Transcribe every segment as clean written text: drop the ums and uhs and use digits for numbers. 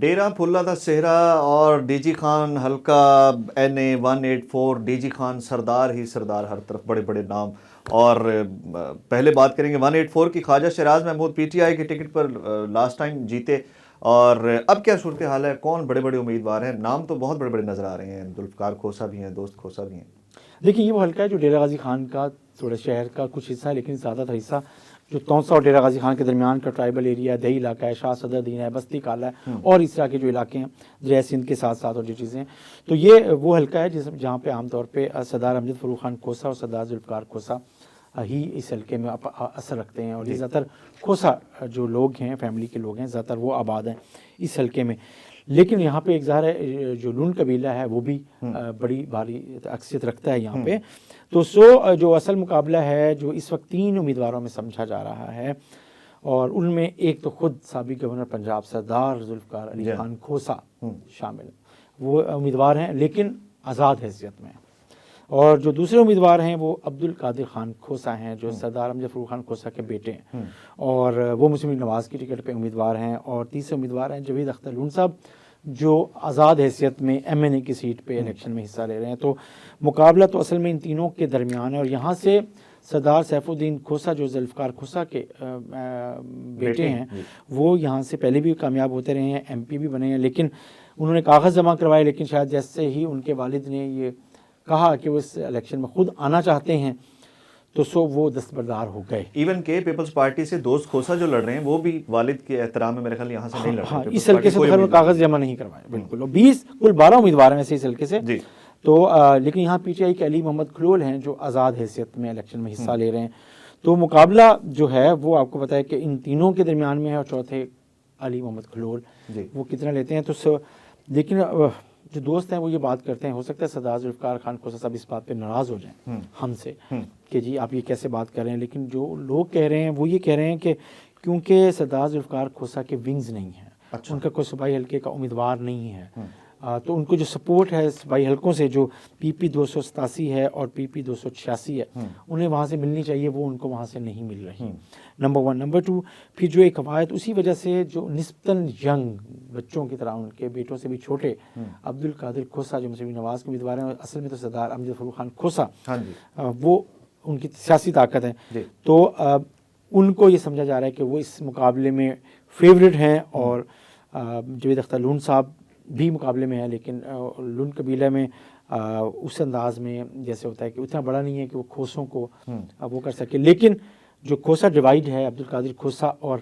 ڈیرا پھلا دا سہرا اور D G Khan حلقہ NA 184 D G Khan سردار ہی سردار، ہر طرف بڑے بڑے نام. اور پہلے بات کریں گے 184 کی. خواجہ شیراز محمود PTI کے ٹکٹ پر لاسٹ ٹائم جیتے، اور اب کیا صورتحال ہے؟ کون بڑے بڑے امیدوار ہیں؟ نام تو بہت بڑے بڑے نظر آ رہے ہیں، ذوالفقار کھوسا بھی ہیں، دوست کھوسا بھی ہیں. دیکھیے، یہ وہ حلقہ ہے جو ڈیرہ غازی خان کا تھوڑا شہر کا کچھ حصہ ہے، لیکن زیادہ تر حصہ جو تونسا اور ڈیرہ غازی خان کے درمیان کا ٹرائبل ایریا ہے، دیہی علاقہ ہے، شاہ صدر دین ہے، بستی کالا ہے، اور اس طرح کے جو علاقے ہیں دریائے سندھ کے ساتھ ساتھ اور جو چیزیں ہیں. تو یہ وہ حلقہ ہے جہاں پہ عام طور پہ سردار امجد فروخ خان کھوسا اور سردار ذوالفقار کھوسا ہی اس حلقے میں اثر رکھتے ہیں، اور زیادہ تر کھوسا جو لوگ ہیں، فیملی کے لوگ ہیں، زیادہ تر وہ آباد ہیں اس حلقے میں. لیکن یہاں پہ ایک ظاہر ہے جو لون قبیلہ ہے وہ بھی بڑی بھاری اکثریت رکھتا ہے یہاں پہ. تو جو اصل مقابلہ ہے جو اس وقت 3 امیدواروں میں سمجھا جا رہا ہے، اور ان میں ایک تو خود سابق گورنر پنجاب سردار ذوالفقار علی خان کھوسا شامل، وہ امیدوار ہیں لیکن آزاد حیثیت میں. اور جو دوسرے امیدوار ہیں وہ عبدالقادر خان کھوسا ہیں، جو سردار امجد فروخ خان کھوسا کے بیٹے ہیں، اور وہ مسلم لیگ نواز کی ٹکٹ پہ امیدوار ہیں. اور تیسرے امیدوار ہیں جاوید اختر لون صاحب، جو آزاد حیثیت میں MNA کی سیٹ پہ الیکشن میں حصہ لے رہے ہیں. تو مقابلہ تو اصل میں ان تینوں کے درمیان ہے، اور یہاں سے سردار سیف الدین کھوسا جو ذوالفقار کھوسا کے بیٹے ہیں، وہ یہاں سے پہلے بھی کامیاب ہوتے رہے ہیں، MP بھی بنے ہیں، لیکن انہوں نے کاغذ جمع کروائے. لیکن شاید جیسے ہی ان کے والد نے یہ کہا کہ وہ اس الیکشن میں خود آنا چاہتے ہیں تو وہ دستبردار ہو گئے. ایون کہ پیپلز پارٹی سے دوست کھوسا جو لڑ رہے ہیں وہ بھی والد کے احترام میں میرے خیال یہاں سے نہیں لڑ رہے. اس حلقے سے تو خیر وہ کاغذ جمع نہیں کروائے بالکل. اور 20 کل 12 امیدوار ہیں ویسے اس حلقے سے. تو لیکن یہاں PTI کے علی محمد کھلول ہیں جو آزاد حیثیت میں الیکشن میں حصہ لے رہے ہیں. تو مقابلہ جو ہے وہ آپ کو پتہ ہے کہ ان تینوں کے درمیان میں ہے، اور چوتھے علی محمد کھلول وہ کتنا لیتے ہیں. تو لیکن جو دوست ہیں وہ یہ بات کرتے ہیں، ہو سکتا ہے سردار ذوالفقار خان کھوسا صاحب اس بات پہ ناراض ہو جائیں ہم سے کہ جی آپ یہ کیسے بات کر رہے ہیں. لیکن جو لوگ کہہ رہے ہیں وہ یہ کہہ رہے ہیں کہ کیونکہ سردار ذوالفقار کھوسا کے ونگز نہیں ہیں، ان کا کوئی صوبائی حلقے کا امیدوار نہیں ہے، تو ان کو جو سپورٹ ہے صوبائی حلقوں سے جو PP 287 ہے اور PP 286 ہے انہیں وہاں سے ملنی چاہیے، وہ ان کو وہاں سے نہیں مل رہی. نمبر 1. نمبر 2، پھر جو ایک قواعد اسی وجہ سے جو نسبتاً ینگ بچوں کی طرح ان کے بیٹوں سے بھی چھوٹے عبدالقادر کھوسا جو مسلم لیگ نواز کے امیدوار ہیں، اصل میں تو سردار امجد فروخ خان کھوسا وہ ان کی سیاسی طاقت ہے. تو ان کو یہ سمجھا جا رہا ہے کہ وہ اس مقابلے میں فیوریٹ ہیں. اور جاوید اختر لون صاحب بھی مقابلے میں ہے، لیکن لون قبیلہ میں اس انداز میں جیسے ہوتا ہے کہ اتنا بڑا نہیں ہے کہ وہ کھوسوں کو وہ کر سکے. لیکن جو کھوسا ڈیوائیڈ ہے، عبدالقادر کھوسا اور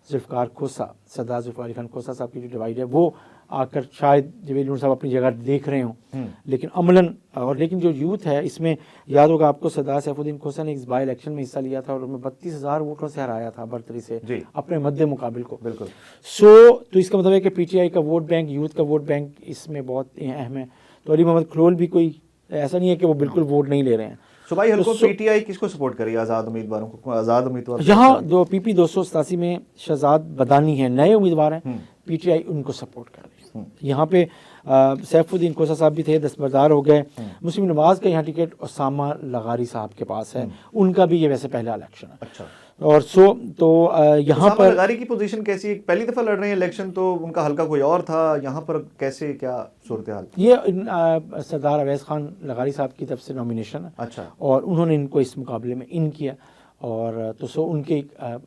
ذوالفقار کھوسا، سردار ذوالفقار علی خان کھوسا صاحب کی جو ڈیوائیڈ ہے، وہ آ کر شاید جاوید لون صاحب اپنی جگہ دیکھ رہے ہوں، لیکن عملاً اور لیکن جو یوتھ ہے اس میں یاد ہوگا آپ کو سردار سیف الدین کھوسا نے اس بائی الیکشن میں حصہ لیا تھا اور میں 32,000 ووٹوں سے ہرایا تھا برتری سے اپنے مد مقابل کو. بالکل. تو اس کا مطلب ہے کہ PTI کا ووٹ بینک، یوتھ کا ووٹ بینک اس میں بہت اہم ہے. تو علی محمد کھلول بھی کوئی ایسا نہیں ہے کہ وہ بالکل ووٹ نہیں لے رہے ہیں. صوبائی حلقوں PTI کس کو سپورٹ کری؟ آزاد امیدواروں کو. آزاد امیدوار یہاں PP 287 میں شہزاد بدانی ہیں، نئے امیدوار ہیں، PTI ان کو سپورٹ کر رہی ہے. یہاں پہ سیف الدین کھوسا صاحب بھی تھے، دستبردار ہو گئے. مسلم نواز کا یہاں ٹکٹ اسامہ لغاری صاحب کے پاس ہے، ان کا بھی یہ ویسے پہلا الیکشن ہے. اچھا. اور تو یہاں پر لغاری کی پوزیشن کیسی؟ پہلی دفعہ لڑ رہے ہیں الیکشن، تو ان کا حلقہ کوئی اور تھا، یہاں پر کیسے کیا صورتحال؟ یہ سردار اویس خان لغاری صاحب کی طرف سے نامینیشن ہے. اچھا. اور انہوں نے ان کو اس مقابلے میں ان کیا، اور تو ان کے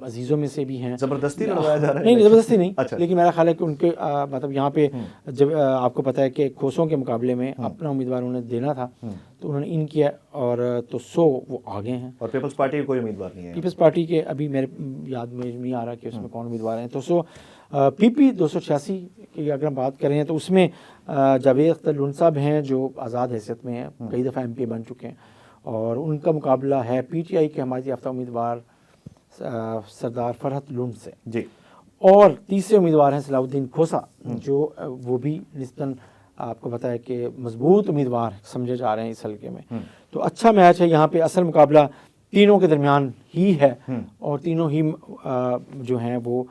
عزیزوں میں سے بھی ہیں. زبردستی لڑوایا جا رہا ہے؟ نہیں، زبردستی نہیں. لیکن میرا خیال ہے کہ ان کے مطلب یہاں پہ جب آپ کو پتہ ہے کہ کھوسوں کے مقابلے میں اپنا امیدوار انہیں دینا تھا تو انہوں نے ان کیا، اور تو وہ آگے ہیں. اور پیپلز پارٹی کے کوئی امیدوار نہیں ہے؟ پیپلز پارٹی کے ابھی میرے یاد میں نہیں آ رہا کہ اس میں کون امیدوار ہیں. تو PP 286 کی اگر ہم بات کریں تو اس میں جاوید اختر لون صاحب ہیں جو آزاد حیثیت میں ہیں، کئی دفعہ MP بن چکے ہیں، اور ان کا مقابلہ ہے PTI کے حمایت یافتہ امیدوار سردار فرحت لون سے. جی. اور تیسرے امیدوار ہیں صلاح الدین کھوسا، جو وہ بھی نسبتاً آپ کو پتہ ہے کہ مضبوط امیدوار سمجھے جا رہے ہیں اس حلقے میں. تو اچھا میچ ہے یہاں پہ. اصل مقابلہ تینوں کے درمیان ہی ہے، اور تینوں ہی جو ہیں وہ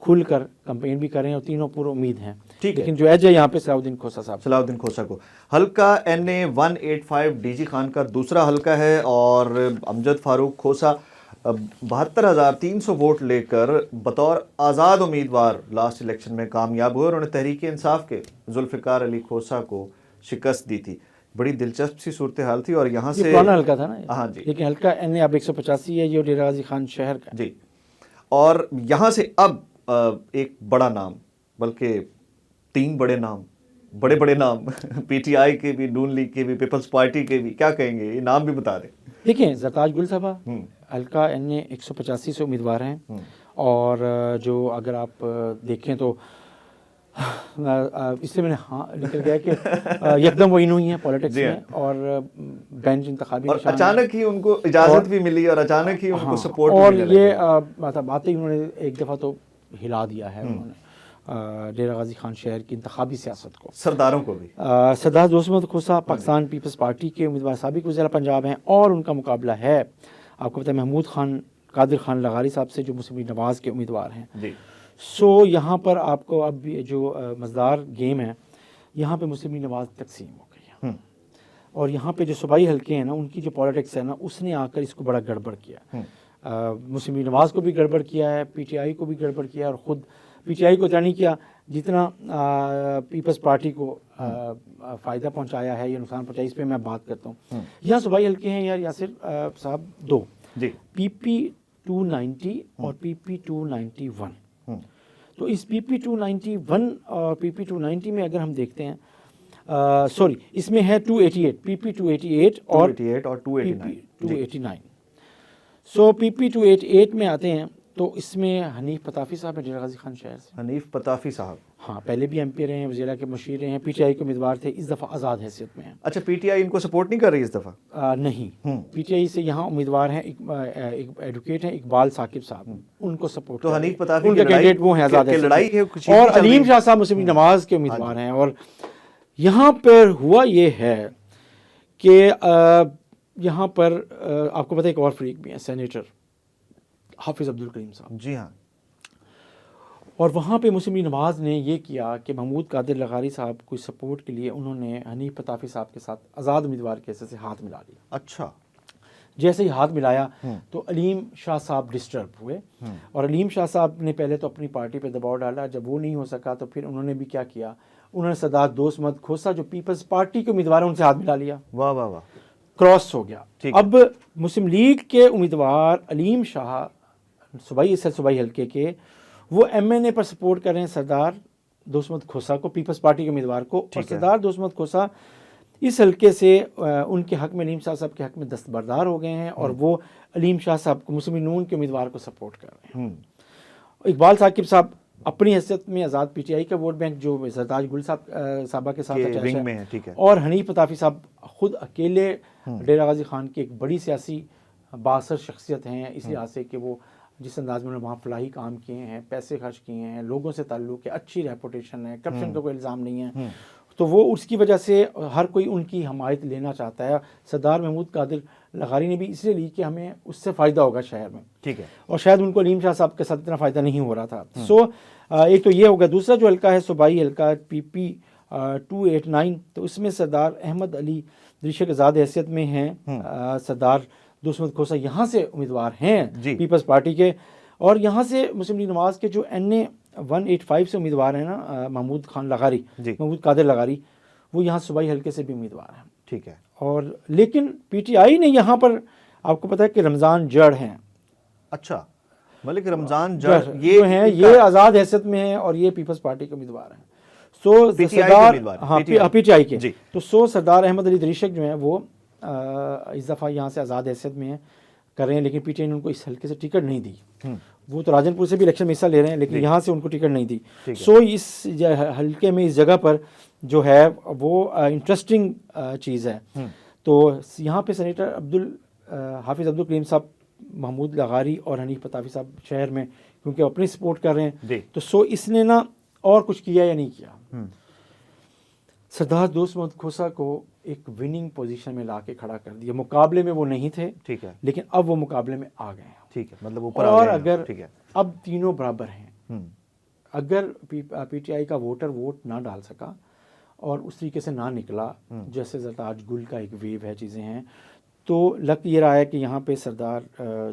کھل کر کمپین بھی کر رہے ہیں، اور تینوں پر امید ہیں. لیکن جو ایج ہے یہاں پہ صلاح الدین کھوسا صاحب. صلاح الدین کھوسا کو. حلقہ NA 185 DG خان کا دوسرا حلقہ ہے، اور امجد فاروق کھوسا 72,300 ووٹ لے کر بطور آزاد امیدوار لاسٹ الیکشن میں کامیاب ہوئے اور انہوں نے تحریک انصاف کے ذوالفقار علی کھوسہ کو شکست دی تھی. بڑی دلچسپ سی صورتحال تھی. اور یہاں سے پرانا حلقہ تھا نا. ہاں جی, لیکن حلقہ این اب 185 ہے یہ, ڈیرہ غازی خان شہر کا جی. اور یہاں سے اب ایک بڑا نام, بلکہ 3 بڑے نام, بڑے نام پی ٹی آئی کے بھی, نون لیگ کے بھی, پیپلز پارٹی کے بھی, کیا کہیں گے, یہ نام بھی بتا دیں. دیکھیں زرتاج گل صاحبہ حلقہ این 185 سے امیدوار ہیں, اور جو اگر آپ دیکھیں تو اس سے میں نے ہاں نکل گیا کہ یکدم وہ انہوں ہی ہیں پولیٹکس میں, اور بینچ انتخابی اور اچانک ہی ان کو اجازت بھی ملی اور اچانک ہی ان کو سپورٹ بھی ملنے لگی. اور یہ باتیں انہوں نے ایک دفعہ تو ہلا دیا ہے انہوں نے ڈیرہ غازی خان شہر کی انتخابی سیاست کو, سرداروں کو بھی. سردار دوست محمد کھوسہ پاکستان پیپلز پارٹی کے امیدوار سابق وزیر پنجاب ہیں, اور ان کا مقابلہ ہے آپ کو پتہ ہے محمود خان قادر خان لغاری صاحب سے جو مسلم لیگ نواز کے امیدوار ہیں. جی. سو یہاں پر آپ کو اب جو مزدار گیم ہے, یہاں پہ مسلم لیگ نواز تقسیم ہو گئی ہے, اور یہاں پہ جو صوبائی حلقے ہیں نا, ان کی جو پولیٹکس ہے نا, اس نے آ کر اس کو بڑا گڑبڑ کیا. مسلم لیگ نواز کو بھی گڑبڑ کیا ہے, پی ٹی آئی کو بھی گڑبڑ کیا, اور خود پی ٹی آئی کو اتنا نہیں کیا جتنا پیپلز پارٹی کو فائدہ پہنچایا ہے یا نقصان پہنچایا, اس پہ میں بات کرتا ہوں. یہاں صوبائی حلقے ہیں یار یاسر صاحب 2, پی پی 290 اور پی پی 291. تو اس پی پی 291 اور پی پی 290 میں اگر ہم دیکھتے ہیں, سوری اس میں ہے 288, پی پی 288 اور 289. سو پی پی 288 میں آتے ہیں تو اس میں حنیف پتافی صاحب ہیں ڈیرہ غازی خان شہر سے. حنیف پتافی صاحب, ہاں پہلے بھی ایم پی رہے ہیں, وزیرہ کے مشیر رہے ہیں, پی ٹی آئی کے امیدوار تھے, اس دفعہ آزاد حیثیت میں ہیں. اچھا, پی ٹی آئی ان کو سپورٹ نہیں کر رہی اس دفعہ؟ نہیں, پی ٹی آئی سے یہاں امیدوار ہیں ایڈوکیٹ ہیں اقبال ثاقب صاحب, ان کو سپورٹ. تو حنیف پتافی ان کے کینڈیڈیٹ وہ ہیں آزاد حیثیت, اور علیم شاہ صاحب مسلم لیگ نواز کے امیدوار ہیں. اور یہاں پر ہوا یہ ہے کہ یہاں پر آپ کو پتہ ہے ایک اور فریق بھی ہے, سینیٹر حافظ عبدالکریم صاحب. جی ہاں. اور وہاں پہ مسلم لیگ نواز نے یہ کیا کہ محمود قادر لغاری صاحب کو سپورٹ کے لیے انہوں نے حنیف پتافی صاحب کے ساتھ آزاد امیدوار کے حصے سے ہاتھ ملا لیا. اچھا. جیسے ہی ہاتھ ملایا تو علیم شاہ صاحب ڈسٹرب ہوئے, اور علیم شاہ صاحب نے پہلے تو اپنی پارٹی پہ دباؤ ڈالا. جب وہ نہیں ہو سکا تو پھر انہوں نے بھی کیا کیا, انہوں نے سردار دوست محمد کھوسہ جو پیپلز پارٹی کے امیدوار ہیں ان سے ہاتھ ملا لیا. واہ واہ واہ, کراس ہو گیا. اب مسلم لیگ کے امیدوار علیم شاہ صوبائی حلقے کے, وہ ایم این اے پر سپورٹ کر رہے ہیں سردار دوست محمد کھوسہ کو, پیپلز پارٹی کے امیدوار کو. اور سردار دوست محمد کھوسہ اس حلقے سے ان کے حق میں علیم شاہ صاحب کے حق میں دستبردار ہو گئے ہیں, اور وہ علیم شاہ صاحب کو مسلم نون کے امیدوار کو سپورٹ کر رہے ہیں. اقبال ثاقب صاحب اپنی حیثیت میں آزاد پی ٹی آئی کا ووٹ بینک جو زرتاج گل صاحبہ کے ساتھ ہے, اور حنیف پتافی صاحب خود اکیلے ڈیرہ غازی خان کی ایک بڑی سیاسی بااثر شخصیت ہیں, اس لحاظ سے کہ وہ جس انداز میں انہوں نے وہاں فلاحی کام کیے ہیں, پیسے خرچ کیے ہیں, لوگوں سے تعلق ہے, اچھی ریپوٹیشن ہے, کرپشن کا کوئی الزام نہیں ہے, تو وہ اس کی وجہ سے ہر کوئی ان کی حمایت لینا چاہتا ہے. سردار محمود قادر لغاری نے بھی اس لیے لی کہ ہمیں اس سے فائدہ ہوگا شہر میں, ٹھیک ہے, اور شاید ان کو علیم شاہ صاحب کے ساتھ اتنا فائدہ نہیں ہو رہا تھا. سو ایک تو یہ ہوگا. دوسرا جو حلقہ ہے صوبائی حلقہ پی پی 289, تو اس میں سردار احمد علی دریشک آزاد حیثیت میں ہیں, سردار دوست محمد کھوسہ یہاں سے امیدوار ہیں پیپلز پارٹی کے, اور یہاں سے مسلم لیگ نواز کے جو این اے 185 سے امیدوار ہیں نا محمود خان لغاری, محمود قادر لغاری, وہ یہاں صوبائی حلقے سے بھی امیدوار ہیں. ٹھیک ہے. اور لیکن پی ٹی آئی نے یہاں پر آپ کو پتہ ہے کہ رمضان جڑ ہیں. اچھا, ملک رمضان جڑ یہ ہیں, یہ آزاد حیثیت میں ہیں, اور یہ پیپلز پارٹی کے امیدوار ہیں. سو سردار پی ٹی آئی کے, تو سو سردار احمد علی دریشک جو ہیں وہ اس دفعہ یہاں سے آزاد حیثیت میں کر رہے ہیں, لیکن پی ٹی آئی نے ان کو اس حلقے سے ٹکٹ نہیں دی. وہ تو راجن پور سے بھی الیکشن میں حصہ لے رہے ہیں, لیکن یہاں سے ان کو ٹکٹ نہیں دی. سو اس حلقے میں اس جگہ پر جو ہے وہ انٹرسٹنگ چیز ہے. تو یہاں پہ سینیٹر حافظ عبدالکریم صاحب, محمود لغاری اور حنیف پتافی صاحب شہر میں کیونکہ اپنی سپورٹ کر رہے ہیں, تو سو اس نے نا اور کچھ کیا یا نہیں کیا, سردار دوست محمد کھوسہ کو ایک وننگ پوزیشن میں لا کے کھڑا کر دیا. مقابلے میں وہ نہیں تھے, ٹھیک ہے, لیکن اب وہ مقابلے میں آ گئے ہیں. ٹھیک ہے, مطلب اوپر اور اگر اب تینوں برابر ہیں, اگر پی ٹی آئی کا ووٹر ووٹ نہ ڈال سکا اور اس طریقے سے نہ نکلا جیسے زرتاج گل کا ایک ویو ہے, چیزیں ہیں, تو لگ یہ رہا ہے کہ یہاں پہ سردار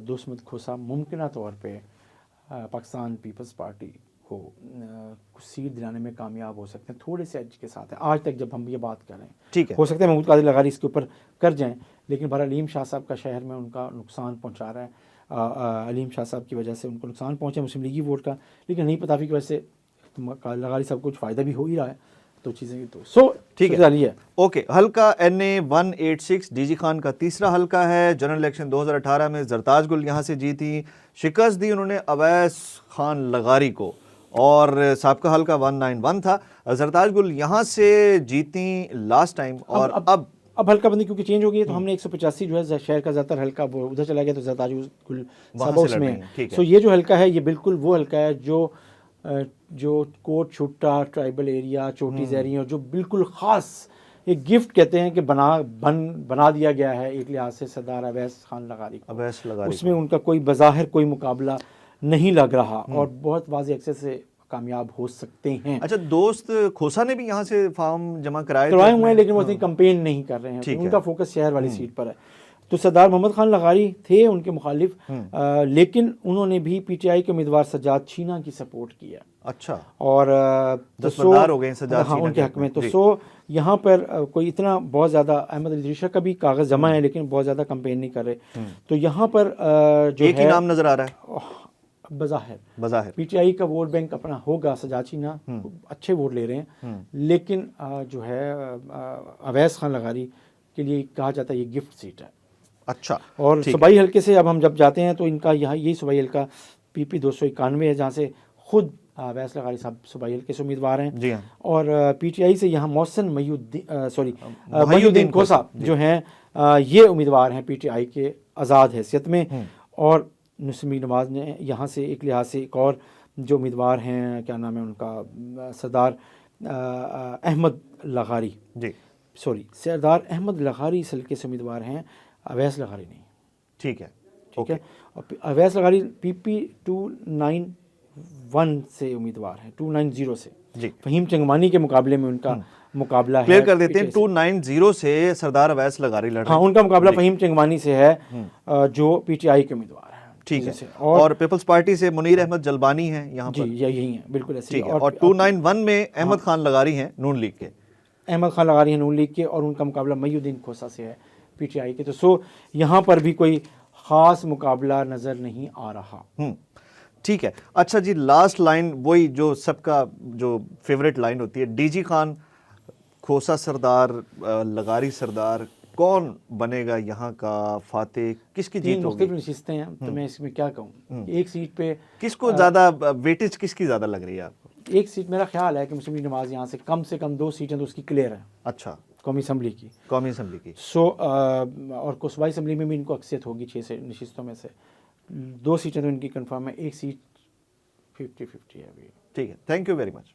دوست محمد کھوسا ممکنہ طور پہ پاکستان پیپلز پارٹی کو کچھ سیٹ دلانے میں کامیاب ہو سکتے ہیں، تھوڑے سے ایج کے ساتھ ہیں آج تک جب ہم یہ بات کر رہے ہیں. ٹھیک ہے، ہو سکتا ہے محمود قادر لغاری اس کے اوپر کر جائیں، لیکن بہرحال علیم شاہ صاحب کا شہر میں ان کا نقصان پہنچا رہا ہے، علیم شاہ صاحب کی وجہ سے ان کو نقصان پہنچا مسلم لیگی ووٹ کا، لیکن نہیں پتہ کی وجہ سے لغاری صاحب کو کچھ فائدہ بھی ہو ہی رہا ہے. تو چیزیں تو ٹھیک ہے. اوکے، حلقہ NA 186 ڈی جی خان کا تیسرا حلقہ ہے. جنرل الیکشن 2018 میں زرتاج گل یہاں سے جیتی، شکست دی انہوں نے اویس خان لغاری کو، اور سابقہ حلقہ 191 تھا. زرتاج گل یہاں سے جیتی لاسٹ ٹائم، اور اب حلقہ بندی کیونکہ چینج ہو گئی ہے تو ہم نے 185 جو ہے شہر کا زیادہ تر حلقہ وہ ادھر چلا گیا، تو زرتاج گل صاحب اس میں ہے. سو یہ جو حلقہ ہے یہ بالکل وہ حلقہ ہے جو کوٹ چھٹا ٹرائبل ایریا چوٹی زیریں اور جو بالکل خاص ایک گفٹ کہتے ہیں کہ بنا دیا گیا ہے ایک لحاظ سے سردار اویس خان لغاری کو. اس میں ان کا کوئی بظاہر کوئی مقابلہ نہیں لگ رہا اور بہت واضح ایکسس سے کامیاب ہو سکتے ہیں. اچھا، دوست کھوسا نے بھی یہاں سے فارم جمع کرائے ہوئے ہیں، لیکن وہ اتنی کمپین نہیں کر رہے ہیں، ان کا فوکس شہر والی سیٹ پر ہے. تو سردار محمد خان لغاری تھے ان کے مخالف، لیکن انہوں نے بھی پی ٹی آئی کے امیدوار سجاد چھینا کی سپورٹ کی ہے. اچھا، اور دستبردار ہو گئے سجاد چھینا ان کے حق میں. تو یہاں پر کوئی اتنا بہت زیادہ احمد علی دریشہ کا بھی کاغذ جمع ہے، لیکن بہت زیادہ کمپین نہیں کر رہے. تو یہاں پر جو ایک ہی نام نظر آ رہا ہے بظاہر پی ٹی آئی کا ووٹ بینک اپنا ہوگا، سجاد چھینا اچھے ووٹ لے رہے ہیں، لیکن جو ہے اویس خان لغاری کے لیے کہا جاتا ہے یہ گفٹ سیٹ ہے. اچھا، اور صوبائی حلقے سے اب ہم جب جاتے ہیں تو ان کا یہاں یہی صوبائی حلقہ PP 291 ہے، جہاں سے خود اویس لغاری صاحب صوبائی حلقے سے امیدوار ہیں. جی ہاں. اور پی ٹی آئی سے یہاں محسن محی الدین کھوسا جو ہیں یہ امیدوار ہیں پی ٹی آئی کے آزاد حیثیت میں. اور نسمی نواز نے یہاں سے ایک لحاظ سے ایک اور جو امیدوار ہیں، کیا نام ہے ان کا، سردار احمد لغاری، سردار احمد لغاری اس حلقے سے امیدوار ہیں، اویس لغاری نہیں. ٹھیک ہے. اور اویس لغاری PP 291 سے امیدوار ہیں، 290 سے. فہیم چنگمانی کے مقابلے میں ان کا مقابلہ ہے. کلیئر کر دیتے ہیں، 290 سے سردار اویس لغاری لڑ رہے ہیں. ہاں، ان کا مقابلہ فہیم چنگمانی سے ہے جو پی ٹی آئی کے امیدوار ہیں. ٹھیک ہے. اور پیپلز پارٹی سے منیر احمد جلبانی ہیں یہاں پر. جی یہی ہیں، بالکل ایسے. اور 291 میں احمد خان لغاری ہیں نون لیگ کے. احمد خان لغاری ہیں نون لیگ کے، اور ان کا مقابلہ محی الدین کھوسا سے ہے پی ٹی آئی کے. تو یہاں پر بھی کوئی خاص مقابلہ نظر نہیں آ رہا. ٹھیک ہے. اچھا جی، لاسٹ لائن وہی جو سب کا جو فیوریٹ لائن ہوتی ہے، ڈی جی خان کھوسا سردار لغاری سردار، کون بنے گا یہاں کا فاتح؟ کس کی جیت ہوگی؟ 3 مختلف نشستیں ہیں، تو میں اس میں کیا کہوں. ایک سیٹ پہ کس کو زیادہ ویٹیج کس کی زیادہ لگ رہی ہے آپ کو؟ ایک سیٹ میرا خیال ہے کہ مسلم لیگ نواز یہاں سے کم 2 سیٹیں تو اس کی کلیئر ہیں. اچھا، قومی اسمبلی کی. اور صوبائی اسمبلی میں بھی ان کو اکثریت ہوگی 6 نشستوں میں سے. 2 سیٹیں تو ان کی کنفرم ہے، ایک سیٹ 50-50 ہے ابھی. ٹھیک ہے. Thank you very much.